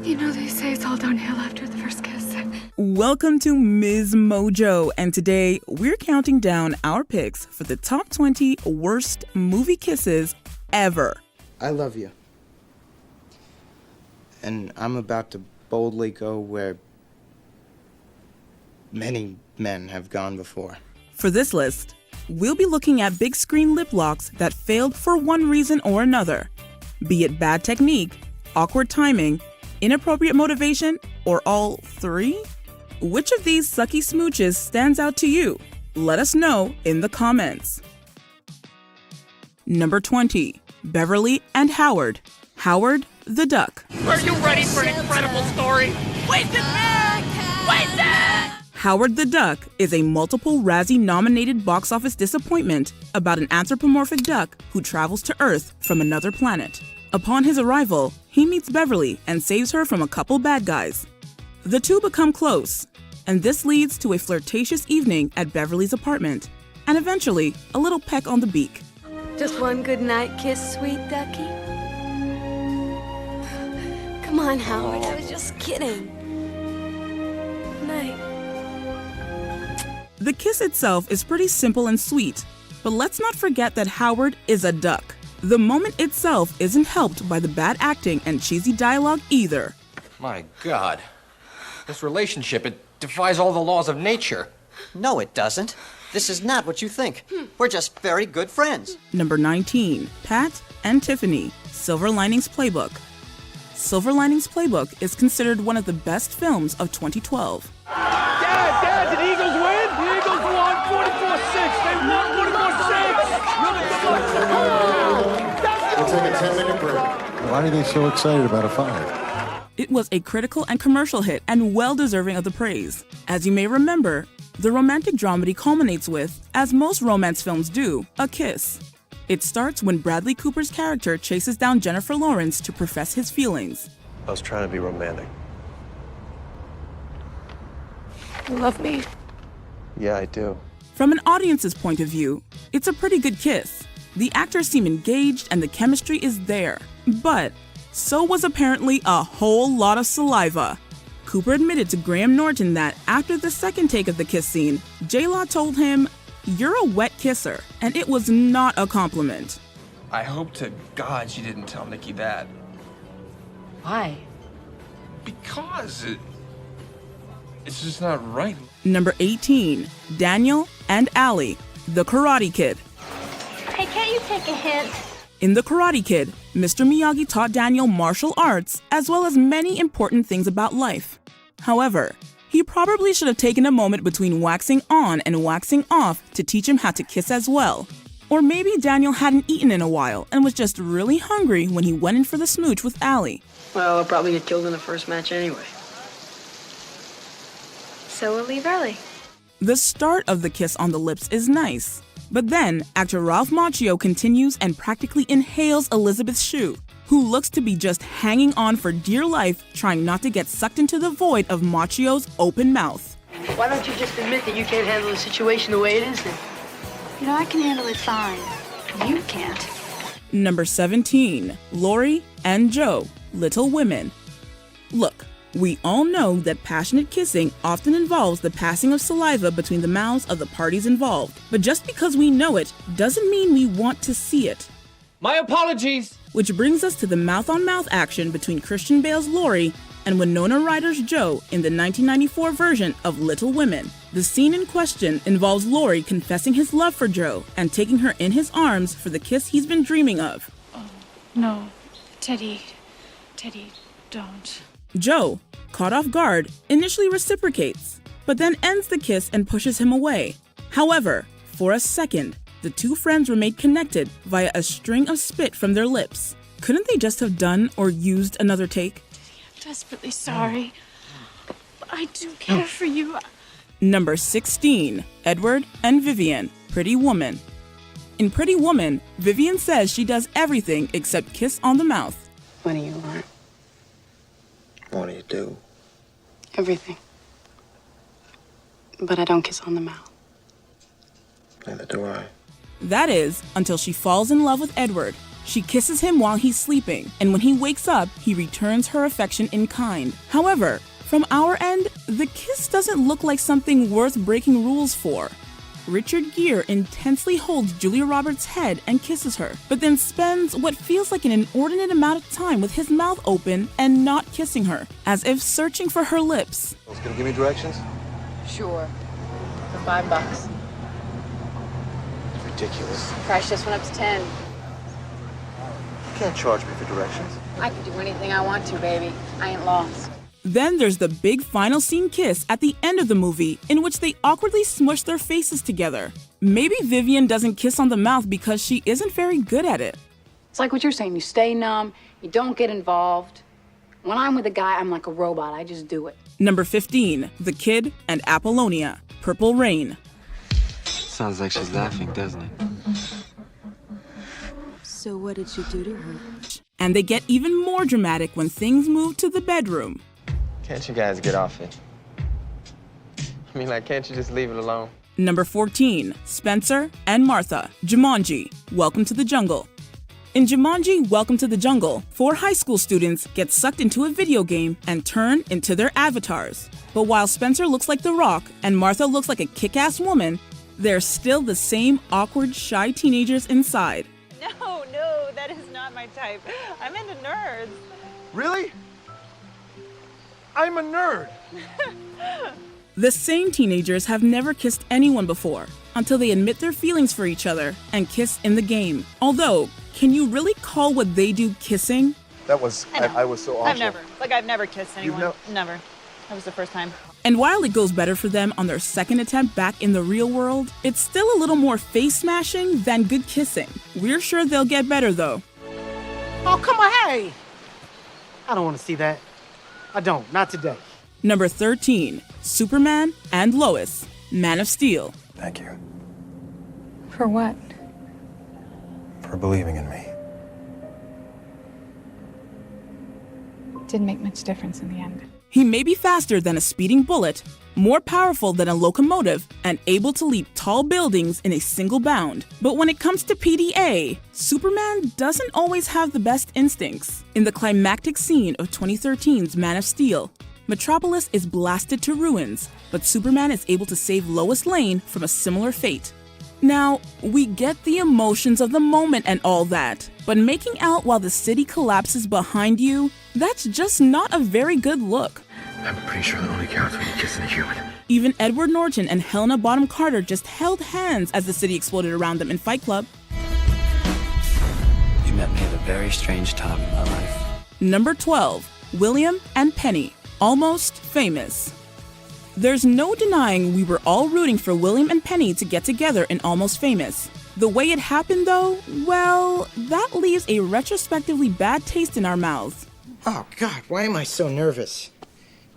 You know, they say it's all downhill after the first kiss. Welcome to Ms. Mojo, and today we're counting down our picks for the top 20 worst movie kisses ever. I love you. And I'm about to boldly go where many men have gone before. For this list, we'll be looking at big screen lip locks that failed for one reason or another, be it bad technique, awkward timing, inappropriate motivation, or all three? Which of these sucky smooches stands out to you? Let us know in the comments. Number 20, Beverly and Howard. Howard the Duck. Are you ready for an incredible story? Wasted man! Wasted! Howard the Duck is a multiple Razzie-nominated box office disappointment about an anthropomorphic duck who travels to Earth from another planet. Upon his arrival, he meets Beverly and saves her from a couple bad guys. The two become close, and this leads to a flirtatious evening at Beverly's apartment, and eventually a little peck on the beak. Just one good night kiss, sweet ducky. Come on, Howard, I was just kidding. Night. The kiss itself is pretty simple and sweet, but let's not forget that Howard is a duck. The moment itself isn't helped by the bad acting and cheesy dialogue either. My God. This relationship, it defies all the laws of nature. No, it doesn't. This is not what you think. We're just very good friends. Number 19, Pat and Tiffany, Silver Linings Playbook. Silver Linings Playbook is considered one of the best films of 2012. Dad, did the Eagles win? The Eagles won 44-6. They won 44-6. We'll take a 10-minute break. Why are they so excited about a fight? It was a critical and commercial hit and well-deserving of the praise. As you may remember, the romantic dramedy culminates with, as most romance films do, a kiss. It starts when Bradley Cooper's character chases down Jennifer Lawrence to profess his feelings. I was trying to be romantic. You love me? Yeah, I do. From an audience's point of view, it's a pretty good kiss. The actors seem engaged and the chemistry is there. But so was apparently a whole lot of saliva. Cooper admitted to Graham Norton that after the second take of the kiss scene, J-Law told him, "You're a wet kisser," and it was not a compliment. I hope to God she didn't tell Nikki that. Why? Because it's just not right. Number 18, Daniel and Allie, The Karate Kid. Hey, can't you take a hint? In The Karate Kid, Mr. Miyagi taught Daniel martial arts as well as many important things about life. However, he probably should have taken a moment between waxing on and waxing off to teach him how to kiss as well. Or maybe Daniel hadn't eaten in a while and was just really hungry when he went in for the smooch with Allie. Well, I'll probably get killed in the first match anyway. So we'll leave early. The start of the kiss on the lips is nice, but then actor Ralph Macchio continues and practically inhales Elizabeth's shoe, who looks to be just hanging on for dear life, trying not to get sucked into the void of Macchio's open mouth. Why don't you just admit that you can't handle the situation the way it is then? You know, I can handle it fine. You can't. Number 17, Lori and Joe, Little Women. Look, we all know that passionate kissing often involves the passing of saliva between the mouths of the parties involved. But just because we know it doesn't mean we want to see it. My apologies. Which brings us to the mouth-on-mouth action between Christian Bale's Lori and Winona Ryder's Joe in the 1994 version of Little Women. The scene in question involves Lori confessing his love for Joe and taking her in his arms for the kiss he's been dreaming of. Oh, no. Teddy, don't. Joe, caught off guard, initially reciprocates, but then ends the kiss and pushes him away. However, for a second, the two friends remained connected via a string of spit from their lips. Couldn't they just have done or used another take? I'm desperately sorry. But I do care for you. Number 16, Edward and Vivian, Pretty Woman. In Pretty Woman, Vivian says she does everything except kiss on the mouth. What do you want? What do you do? Everything. But I don't kiss on the mouth. Neither do I. That is, until she falls in love with Edward. She kisses him while he's sleeping, and when he wakes up, he returns her affection in kind. However, from our end, the kiss doesn't look like something worth breaking rules for. Richard Gere intensely holds Julia Roberts' head and kisses her, but then spends what feels like an inordinate amount of time with his mouth open and not kissing her, as if searching for her lips. Gonna give me directions? Sure. For $5. Ridiculous. Price just went up to 10. You can't charge me for directions. I can do anything I want to, baby. I ain't lost. Then there's the big final scene kiss at the end of the movie, in which they awkwardly smush their faces together. Maybe Vivian doesn't kiss on the mouth because she isn't very good at it. It's like what you're saying. You stay numb. You don't get involved. When I'm with a guy, I'm like a robot. I just do it. Number 15, The Kid and Apollonia, Purple Rain. Sounds like she's laughing, doesn't it? So what did you do to her? And they get even more dramatic when things move to the bedroom. Can't you guys get off it? I mean, like, can't you just leave it alone? Number 14, Spencer and Martha, Jumanji, Welcome to the Jungle. In Jumanji, Welcome to the Jungle, 4 high school students get sucked into a video game and turn into their avatars. But while Spencer looks like The Rock and Martha looks like a kick-ass woman, they're still the same awkward, shy teenagers inside. No, that is not my type. I'm into nerds. Really? I'm a nerd. The same teenagers have never kissed anyone before until they admit their feelings for each other and kiss in the game. Although, can you really call what they do kissing? That was, I was so awful. I've never kissed anyone. Never. That was the first time. And while it goes better for them on their second attempt back in the real world, it's still a little more face smashing than good kissing. We're sure they'll get better though. Oh, come on, hey! I don't want to see that. I don't, not today. Number 13, Superman and Lois, Man of Steel. Thank you For what? for believing in me. Didn't make much difference in the end. He may be faster than a speeding bullet, more powerful than a locomotive, and able to leap tall buildings in a single bound. But when it comes to PDA, Superman doesn't always have the best instincts. In the climactic scene of 2013's Man of Steel, Metropolis is blasted to ruins, but Superman is able to save Lois Lane from a similar fate. Now, we get the emotions of the moment and all that, but making out while the city collapses behind you, that's just not a very good look. I'm pretty sure the only counts when you're kissing a human. Even Edward Norton and Helena Bonham Carter just held hands as the city exploded around them in Fight Club. You met me at a very strange time in my life. Number 12, William and Penny, Almost Famous. There's no denying we were all rooting for William and Penny to get together in Almost Famous. The way it happened though, well, that leaves a retrospectively bad taste in our mouths. Oh, God, why am I so nervous?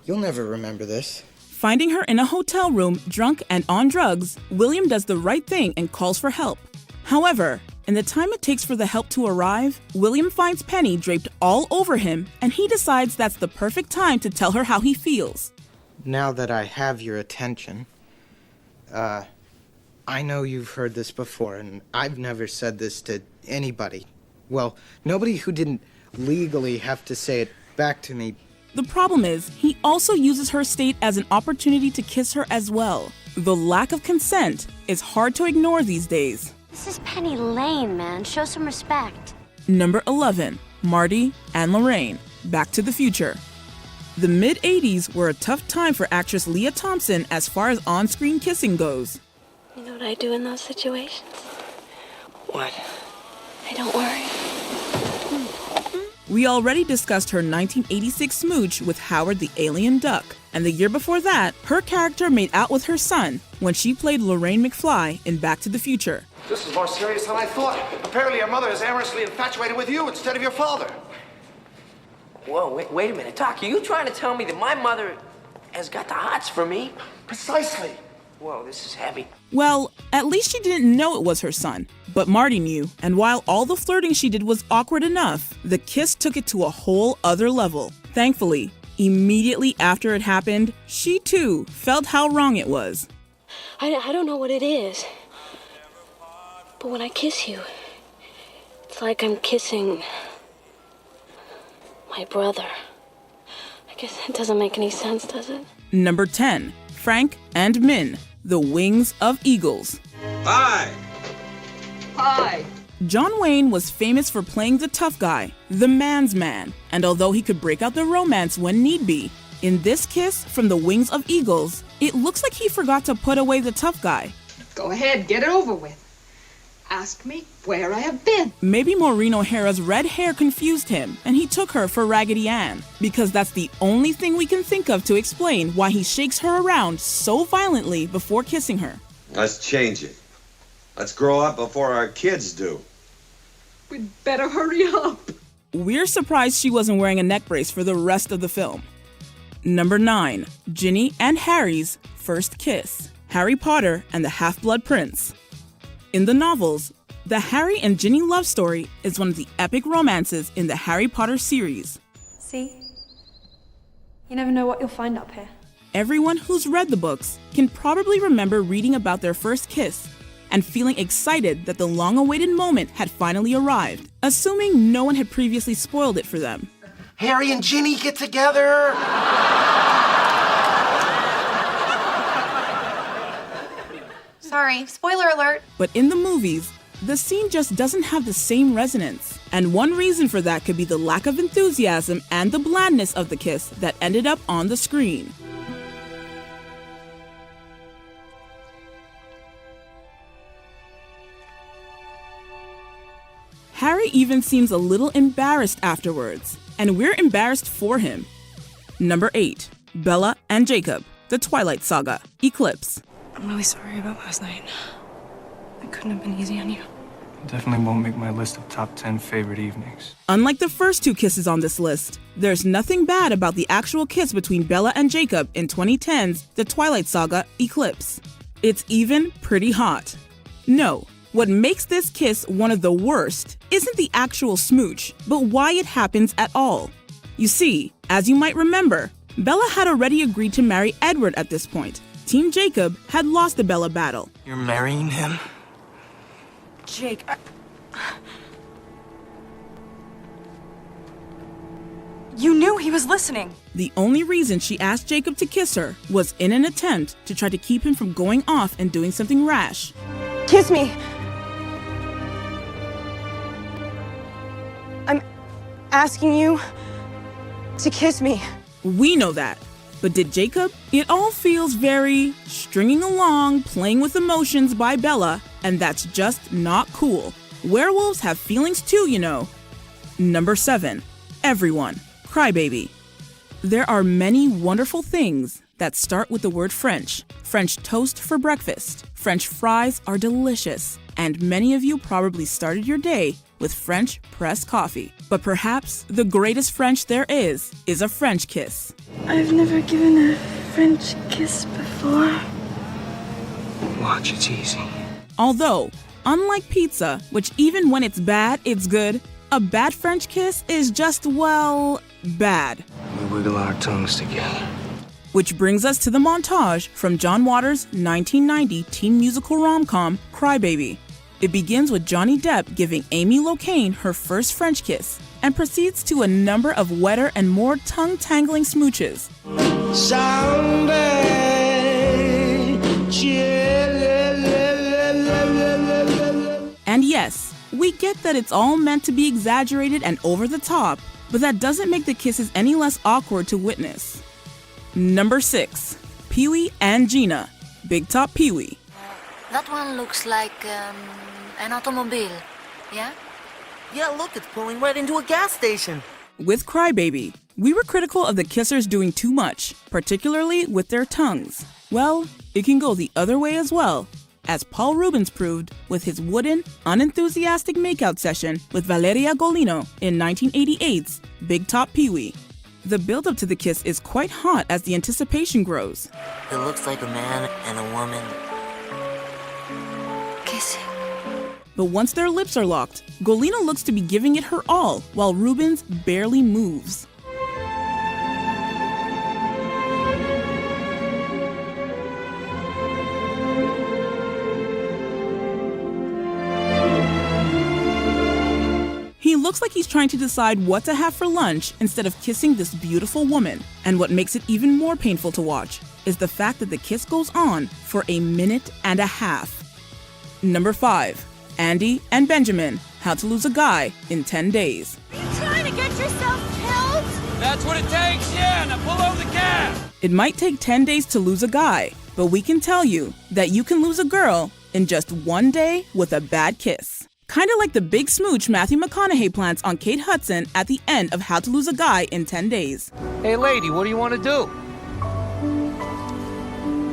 You'll never remember this. Finding her in a hotel room, drunk and on drugs, William does the right thing and calls for help. However, in the time it takes for the help to arrive, William finds Penny draped all over him, and he decides that's the perfect time to tell her how he feels. Now that I have your attention, I know you've heard this before, and I've never said this to anybody. Well, nobody who didn't legally have to say it back to me. The problem is, he also uses her state as an opportunity to kiss her as well. The lack of consent is hard to ignore these days. This is Penny Lane, man. Show some respect. Number 11, Marty and Lorraine, Back to the Future. The mid-'80s were a tough time for actress Leah Thompson as far as on-screen kissing goes. You know what I do in those situations? What? I don't worry. We already discussed her 1986 smooch with Howard the Alien Duck, and the year before that, her character made out with her son when she played Lorraine McFly in Back to the Future. This is more serious than I thought. Apparently your mother is amorously infatuated with you instead of your father. Whoa, wait a minute. Doc, are you trying to tell me that my mother has got the hots for me? Precisely. Whoa, this is heavy. Well, at least she didn't know it was her son. But Marty knew, and while all the flirting she did was awkward enough, the kiss took it to a whole other level. Thankfully, immediately after it happened, she too felt how wrong it was. I don't know what it is. But when I kiss you, It's like I'm kissing my brother. I guess it doesn't make any sense, does it? Number 10. Frank and Min, the Wings of Eagles. Hi! Hi. John Wayne was famous for playing the tough guy, the man's man, and although he could break out the romance when need be, in this kiss from the Wings of Eagles, it looks like he forgot to put away the tough guy. Go ahead, get it over with. Ask me where I have been. Maybe Maureen O'Hara's red hair confused him, and he took her for Raggedy Ann, because that's the only thing we can think of to explain why he shakes her around so violently before kissing her. Let's change it. Let's grow up before our kids do. We'd better hurry up. We're surprised she wasn't wearing a neck brace for the rest of the film. Number 9. Ginny and Harry's first kiss. Harry Potter and the Half-Blood Prince. In the novels, the Harry and Ginny love story is one of the epic romances in the Harry Potter series. See? You never know what you'll find up here. Everyone who's read the books can probably remember reading about their first kiss and feeling excited that the long-awaited moment had finally arrived, assuming no one had previously spoiled it for them. Harry and Ginny get together! Sorry, spoiler alert. But in the movies, the scene just doesn't have the same resonance. And one reason for that could be the lack of enthusiasm and the blandness of the kiss that ended up on the screen. Harry even seems a little embarrassed afterwards, and we're embarrassed for him. Number 8. Bella and Jacob, The Twilight Saga, Eclipse. I'm really sorry about last night. I couldn't have been easy on you. Definitely won't make my list of top 10 favorite evenings. Unlike the first 2 kisses on this list, there's nothing bad about the actual kiss between Bella and Jacob in 2010's The Twilight Saga, Eclipse. It's even pretty hot. No, what makes this kiss one of the worst isn't the actual smooch, but why it happens at all. You see, as you might remember, Bella had already agreed to marry Edward at this point. Team Jacob had lost the Bella battle. You're marrying him? Jake, You knew he was listening. The only reason she asked Jacob to kiss her was in an attempt to try to keep him from going off and doing something rash. Kiss me. I'm asking you to kiss me. We know that. But did Jacob? It all feels very stringing along, playing with emotions by Bella, and that's just not cool. Werewolves have feelings too, you know. Number 7. Everyone. Crybaby. There are many wonderful things that start with the word French. French toast for breakfast. French fries are delicious. And many of you probably started your day with French press coffee. But perhaps the greatest French there is a French kiss. I've never given a French kiss before. Watch, it's easy. Although, unlike pizza, which even when it's bad, it's good, a bad French kiss is just, well, bad. We wiggle our tongues together. Which brings us to the montage from John Waters' 1990 teen musical rom-com, Crybaby. It begins with Johnny Depp giving Amy Locane her first French kiss, and proceeds to a number of wetter and more tongue-tangling smooches. Someday, And yes, we get that it's all meant to be exaggerated and over the top, but that doesn't make the kisses any less awkward to witness. Number 6. Pee-wee and Gina, Big Top Pee-wee. That one looks like an automobile, yeah? Yeah, look, it's pulling right into a gas station. With Crybaby, we were critical of the kissers doing too much, particularly with their tongues. Well, it can go the other way as well, as Paul Rubens proved with his wooden, unenthusiastic makeout session with Valeria Golino in 1988's Big Top Pee-wee. The build-up to the kiss is quite hot as the anticipation grows. It looks like a man and a woman kissing. But once their lips are locked, Golino looks to be giving it her all, while Rubens barely moves. looks like he's trying to decide what to have for lunch instead of kissing this beautiful woman. And what makes it even more painful to watch is the fact that the kiss goes on for 1.5 minutes. Number 5. Andy and Benjamin, How to Lose a Guy in 10 Days. Are you trying to get yourself killed? That's what it takes, yeah. Now pull over the cab. It might take 10 days to lose a guy, but we can tell you that you can lose a girl in just 1 day with a bad kiss. Kinda like the big smooch Matthew McConaughey plants on Kate Hudson at the end of How to Lose a Guy in 10 Days. Hey, lady, what do you want to do?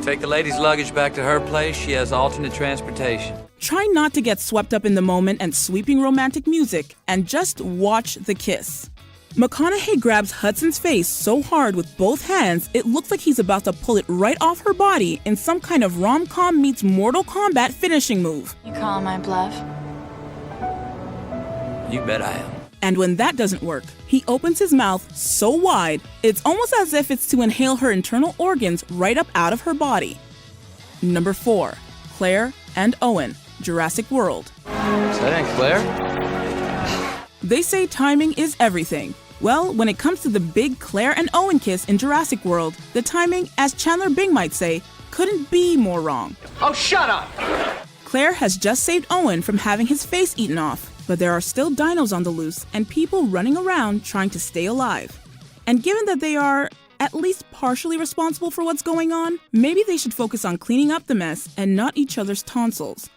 Take the lady's luggage back to her place. She has alternate transportation. Try not to get swept up in the moment and sweeping romantic music and just watch the kiss. McConaughey grabs Hudson's face so hard with both hands, it looks like he's about to pull it right off her body in some kind of rom-com meets Mortal Kombat finishing move. You call my bluff? You bet I am. And when that doesn't work, he opens his mouth so wide, it's almost as if it's to inhale her internal organs right up out of her body. Number 4. Claire and Owen, Jurassic World. Is that Aunt Claire? They say timing is everything. Well, when it comes to the big Claire and Owen kiss in Jurassic World, the timing, as Chandler Bing might say, couldn't be more wrong. Oh, shut up! Claire has just saved Owen from having his face eaten off, but there are still dinos on the loose and people running around trying to stay alive. And given that they are at least partially responsible for what's going on, maybe they should focus on cleaning up the mess and not each other's tonsils.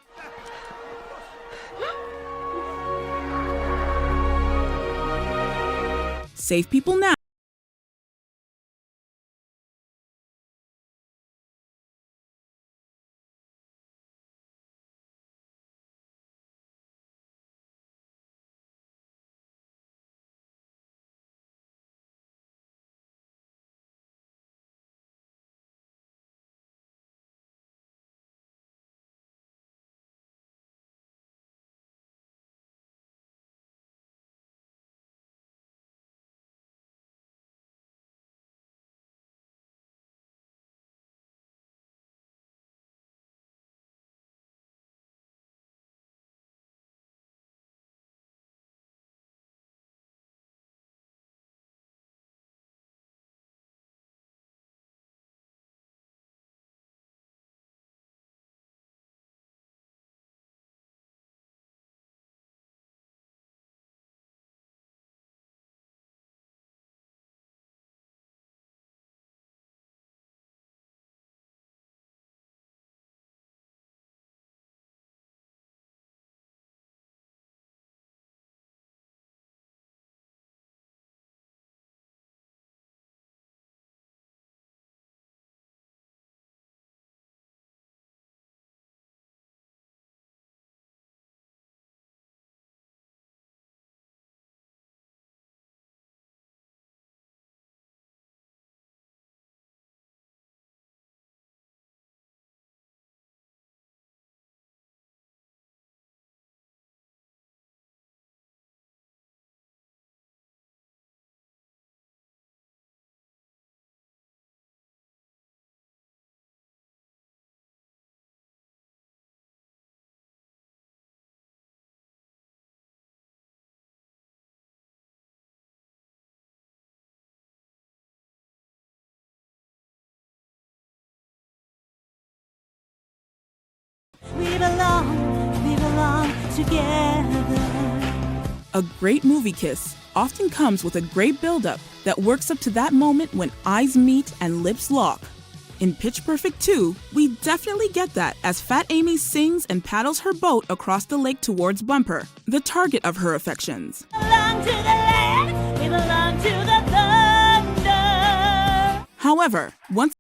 Save people now. We belong together. A great movie kiss often comes with a great build-up that works up to that moment when eyes meet and lips lock. In Pitch Perfect 2, we definitely get that as Fat Amy sings and paddles her boat across the lake towards Bumper, the target of her affections. Belong to the land, we belong to the thunder. However, once